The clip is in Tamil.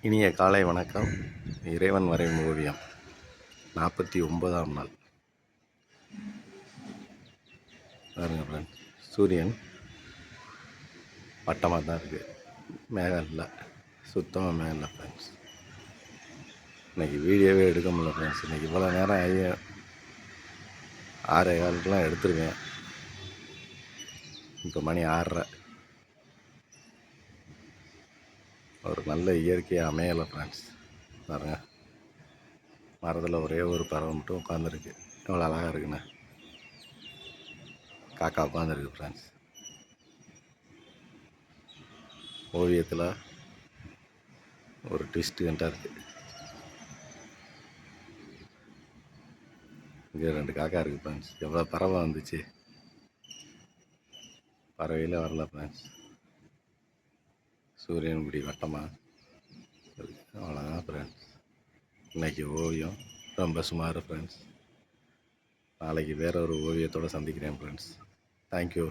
இனிய காலை வணக்கம். இறைவன் வரையும் ஓவியம் 49ஆம் நாள். பாருங்க ஃப்ரெண்ட்ஸ், சூரியன் வட்டமாக தான் இருக்குது, மேகம் இல்லை, சுத்தமாக மேகம் இல்லை ஃப்ரெண்ட்ஸ். இன்றைக்கி வீடியோவே எடுக்க முடியல ஃப்ரெண்ட்ஸ். இன்றைக்கி இவ்வளோ நேரம் ஆகி 6:15க்கெலாம் எடுத்துருவேன். இப்போ மணி 6:30. ஒரு நல்ல இயற்கையாக அமையலை ஃப்ரெண்ட்ஸ். பாருங்க, மரத்தில் ஒரே ஒரு பறவை மட்டும் உட்காந்துருக்கு. எவ்வளோ அழகாக இருக்குண்ணே. காக்கா உட்காந்துருக்கு ஃப்ரெண்ட்ஸ். ஓவியத்தில் ஒரு ட்விஸ்ட்டு கண்டாக இருக்குது. இங்கே 2 காக்கா இருக்குது ஃப்ரெண்ட்ஸ். எவ்வளோ பறவை வந்துச்சு, பறவையில் வரல ஃப்ரெண்ட்ஸ். சூரியன் இப்படி வட்டமாக இருக்குது. அவ்வளோதான் ஃப்ரெண்ட்ஸ். இன்றைக்கி ஓவியம் ரொம்ப சுமார் ஃப்ரெண்ட்ஸ். நாளைக்கு வேற ஒரு ஓவியத்தோடு சந்திக்கிறேன் ஃப்ரெண்ட்ஸ். தேங்க்யூ.